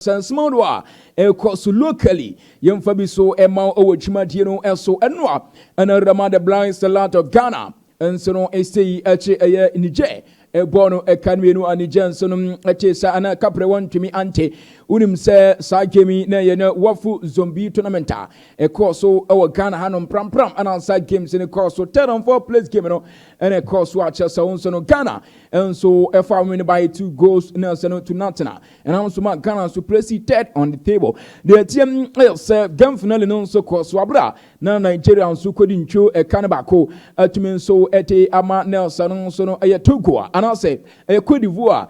Sansmodwa ekosu locally yemfa so ema owo chimadie no eso enwa ana Ramada Blind a lot of Ghana enso no estei eche eye nije ebono ekanwenu anijan so no eche sa ana kapre wantumi ante unim se sa gemi na ye na wafu zombie tournamenta ekoso ewo Ghana hanom pram ana sa games in ekoso 10-4 place game no and ekoso acha sa unso no Ghana enso efa win by 2 goals na so no to nothing and also ma Ghana so place third on the table the team say game finale no so koso abra na Nigeria so kodi ncho ekanabako atumi so ete ama Nelson so no Togo and I say Cote d'Ivoire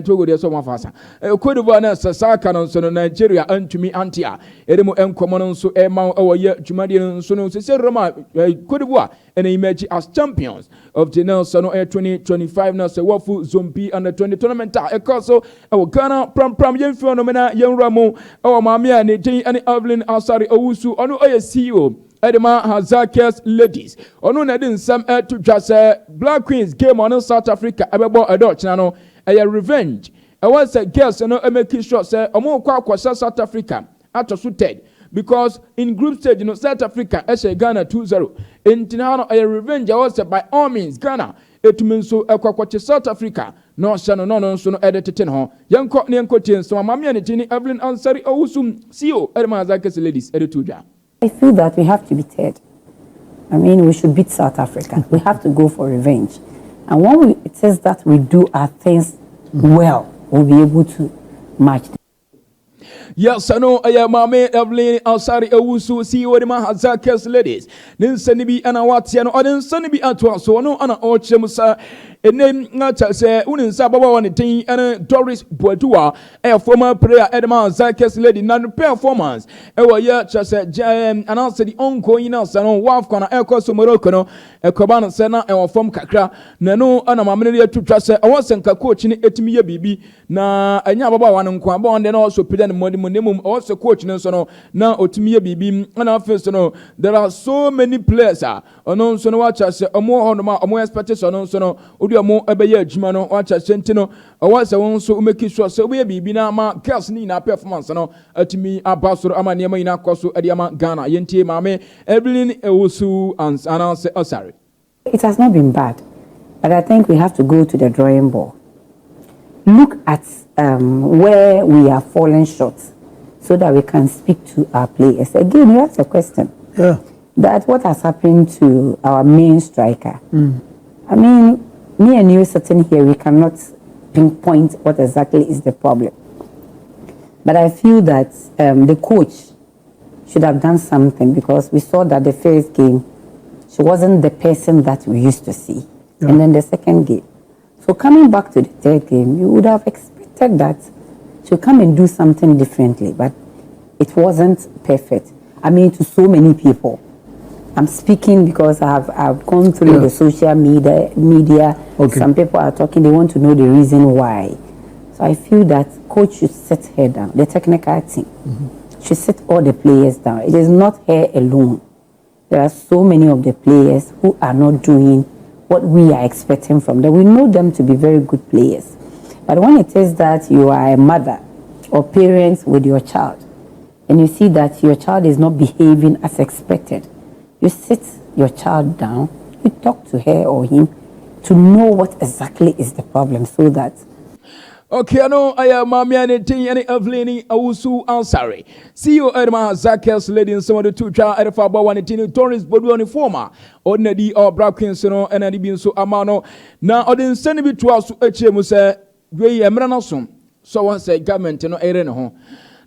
Togo de so mafasa Cote d'Ivoire na saka no so no Nigeria antumi antia edemo enkomo no so ema oye dwumade no so no se Roma Cote d'Ivoire and emerge as champions of the Nelson 2025 na se wafu zombi under 20 tournament ekoso Ghana pram yemfi no mena yenramo maamia ne tin ani Evelyn Asari Owusu ono CEO Edema Hazakers ladies. Ono na din sam to just Black Queens game on South Africa. Abebo adult no a revenge. I want say girls no make sure say omo kwa South Africa ato suited because in group stage South Africa Ghana 2-0. In tinano a revenge I want say by all means Ghana etumen so kwa South Africa no shano no so no edit ho. Yanko ne yanko tin so mamia ne tin Evelyn Ansari Owusum CEO Edema Hazakers ladies edituja. I feel that we have to be third. I mean, we should beat South Africa. We have to go for revenge. And when it says that we do our things well, we'll be able to match them. Yes, I know. I am Mame Evelyn Ansari Owusu, CEO of the Hazakers ladies. Then send me an awatiano, or then send me at once. So I know Anna Ochemusa. And then not say Unin Sababa one thing and Doris Boadua, a former player Edema Hazakers lady, non performance. Ewa ya just and answer the ongoing us and on Waf Kona Eco Morocco, a Cobana Sena and from Kakra, Nano and a mamma to trust. I wasn't a coach in Etimia Bibi, na Anyababa one and Kwamba, and then also Pidan Monimum, also coach Nelson, now Otimia Bibi, and our first no. There are so many players, on so watch us a more on a more expectation on so mo ebeye adwuma no wacha sentino wasa won so make sure so we bibi na ma girls ni na performance no atimi abasoro ama niam ina koso ade ama Ghana yentie maame Evelyn Owusu announce sorry. It has not been bad, but I think we have to go to the drawing board. Look at where we are falling short so that we can speak to our players. Again, you asked a question. Yeah. That what has happened to our main striker. I mean, me and you sitting here, we cannot pinpoint what exactly is the problem. But I feel that the coach should have done something because we saw that the first game, she wasn't the person that we used to see. Yeah. And then the second game. So coming back to the third game, you would have expected that she'll come and do something differently, but it wasn't perfect. I mean, to so many people. I'm speaking because I've gone through the social media. Okay. Some people are talking, they want to know the reason why. So I feel that coach should sit her down, the technical team should sit all the players down. It is not her alone. There are so many of the players who are not doing what we are expecting from them. We know them to be very good players. But when it is that you are a mother or parents with your child, and you see that your child is not behaving as expected, you sit your child down, you talk to her or him to know what exactly is the problem so that. Okay, I know I am Mami and Tiny Evelyn Owusu Ansari. CEO Edema Hazakers lady in some of the two child at the Faba one Tiny Torres Boduani former ordinary or Black Queens and Eddie Binso Amano. Now, I didn't send it to us to HMUSA, Gray Emranasum. So once a government no ereno.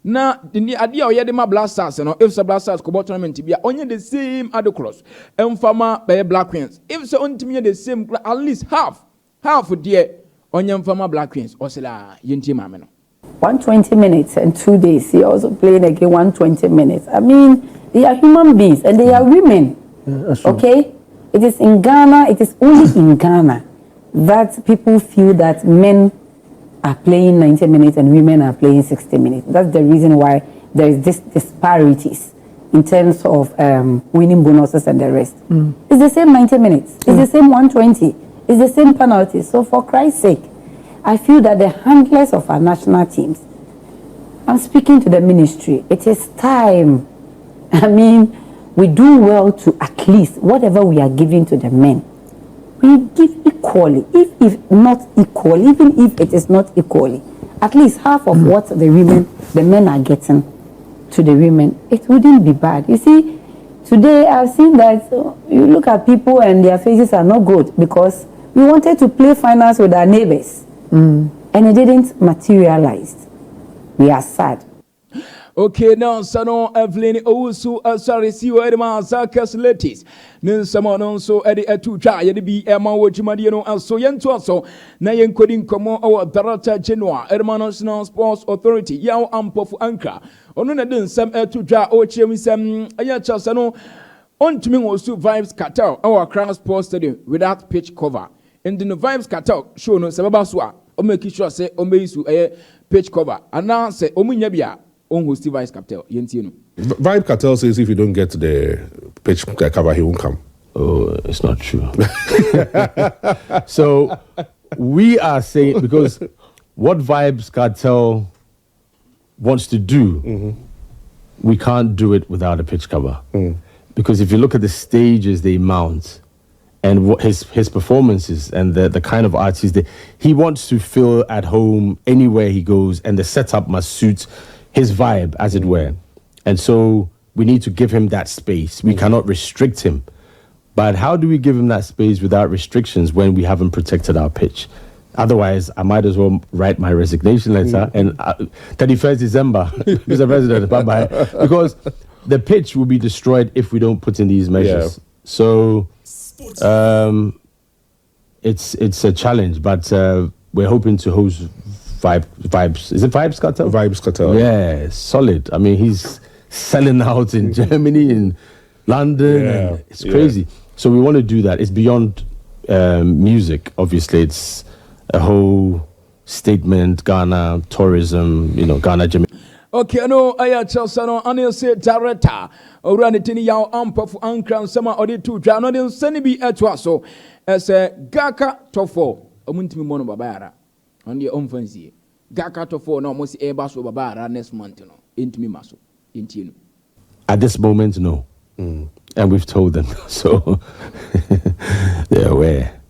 Na the idea of Yadima Blasters, and if the Blasters could tournament to be only the same at the cross, and farmer by Black Queens. If so, on to me the same, at least half dear on farmer Black Queens, or Sela Yinti Mameno. 120 minutes and 2 days. He also playing again 120 minutes. I mean, they are human beings and they are women. Okay? It is in Ghana, it is only in Ghana that people feel that men are playing 90 minutes and women are playing 60 minutes. That's the reason why there is this disparities in terms of winning bonuses and the rest. It's the same 90 minutes. It's the same 120. It's the same penalties. So for Christ's sake, I feel that the handlers of our national teams I'm speaking to the ministry. It is time. I mean, we do well to at least whatever we are giving to the men, we give equally, if not equally, even if it is not equally, at least half of what the men are getting to the women. It wouldn't be bad. You see, today I've seen that you look at people and their faces are not good because we wanted to play finance with our neighbors and it didn't materialize. We are sad. Okay, now Sano Evelyn Owusu sorry see you Edma Zakas Letis. Nin Samon so Eddie Etucha Yedi Emma Wojimadiano and so Yentu so na yenkodi nkomo our Director General Edma National Sports Authority Yaw Ampofu Anka. Onu na din sam Etucha o chemisem ayacha Sano ontumi wosu Vibes Cartel our Crown Sports Stadium without pitch cover. And the Vibes Cartel show no sababa so o make sure say o meyisu pitch cover. Ana say o munya bia on host Vibes Cartel. Vibes Cartel says if you don't get the pitch cover, he won't come. Oh, it's not true. So we are saying, because what Vibes Cartel wants to do, we can't do it without a pitch cover. Because if you look at the stages they mount and what his performances and the kind of artist he wants to feel at home anywhere he goes, and the setup must suit his vibe, as it were. And so we need to give him that space. We cannot restrict him. But how do we give him that space without restrictions when we haven't protected our pitch? Otherwise, I might as well write my resignation letter and 31st December, Mr. President, bye-bye. Because the pitch will be destroyed if we don't put in these measures. Yeah. So it's a challenge, but we're hoping to host Vibes. Is it Vibes Cartel? Vibes Cartel. Yeah, solid. I mean, he's selling out in Germany, in London. And it's crazy. Yeah. So we want to do that. It's beyond music. Obviously, it's a whole statement. Ghana, tourism, Ghana, Jamaica. Okay, no, I just no anil say director. Orani tini yaw ampofu ankran sama odi tu dwa no den sani bi etwa so. Ese Gaka Tofo. Omuntimi mono babara. On the offensive. Gaka Tofo no almost eba so babara next month no. Intimi maso. Intino. At this moment, no. And we've told them. So they're aware.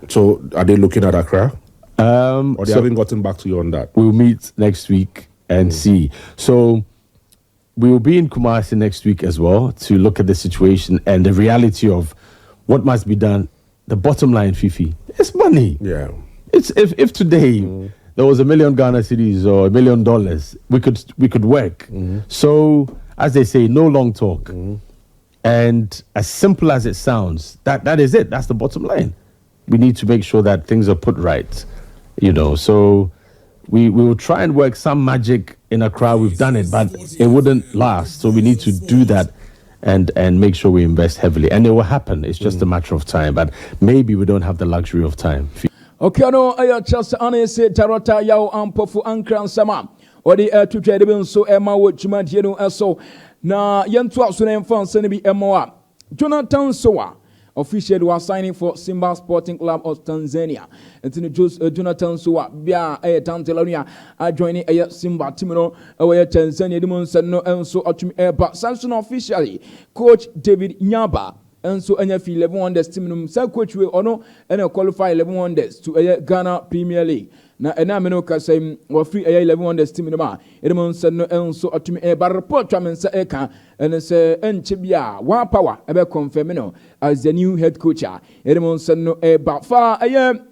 So are they looking at Accra? Or they haven't gotten back to you on that? We'll meet next week and see. So we will be in Kumasi next week as well to look at the situation and the reality of what must be done. The bottom line, Fifi, it's money. Yeah. It's if today there was $1 million Ghana cedis or $1 million, we could work. So as they say, no long talk. And as simple as it sounds, that is it. That's the bottom line. We need to make sure that things are put right. So we will try and work some magic in Accra. We've done it, but it wouldn't last. So we need to do that and make sure we invest heavily. And it will happen. It's just a matter of time. But maybe we don't have the luxury of time. Okay, no, I just honestly tarota yaw ampofu ankran sama. Odi to trade bin so Emma Wojimadiano so na yentu asuna enfan sene bi Emma Jonathan Sowa officially was signing for Simba Sporting Club of Tanzania. And Jonathan Sowa bia Tanzania joining Simba team no Tanzania demon said no and so but Samson officially coach David Nyaba and so NF 11 Wonders team no coach we ono and qualify 11 Wonders to Ghana Premier League. Na enameno kasem wa free 11 Wonders team no ma edemon said no and so but report mensa eka and say enchibia one power ebe confirm no as the new head coach edemon said no but far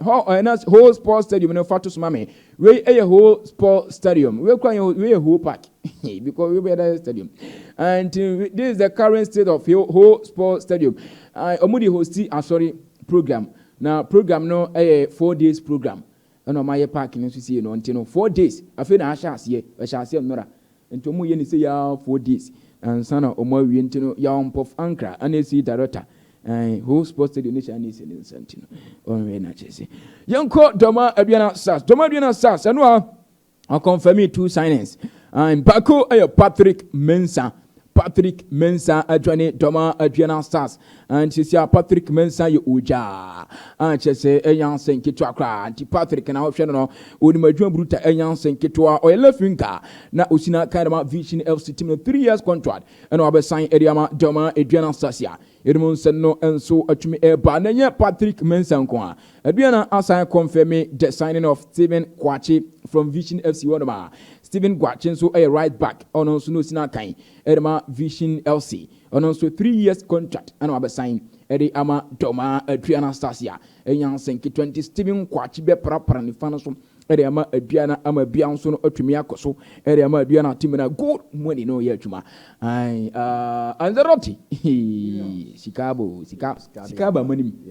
whole sports stadium no fatus mame we whole sports stadium we whole park because we be that stadium and this is the current state of whole sports stadium omudi hosti program now program no 4 days program. And my parking in see no 4 days. I feel I shall see Nora. And to me, say 4 days. And son or more we into young puff anchor and see director. Who sports the nation is in Santino. Or when I say, young court Doma Abiana Sass, Doma Abiana Sass, and I'll confirm me 2 signings. And Baku Patrick Mensah. Patrick Mensah adwane Doma Adriana Stars and she say Patrick Mensah ye uja and she say eyan senketwa kra anti Patrick na ohwe no onimadwan bruta eyan senketwa o elefinka na osina kind Vision FC team 3 years contract and we sign Ediama Doma Adriana Stars ya Edmund Senno enso atumi eba na nye Patrick Mensah nko a Adriana assign confirm the signing of Stephen Kwachi from Vision FC Wonoma Stephen Kwachi so a right back ono so no sina kan Edema Vision LC ono so 3 years contract and we sign Edi ama Doma Adriana Stars ya enyan senki 20 Stephen Kwachi be pra ni fana so Edi ama Adriana ama bia nso no atumi akoso Edi ama Adriana team na good money no ye atuma ai Anzeroti Sikaba money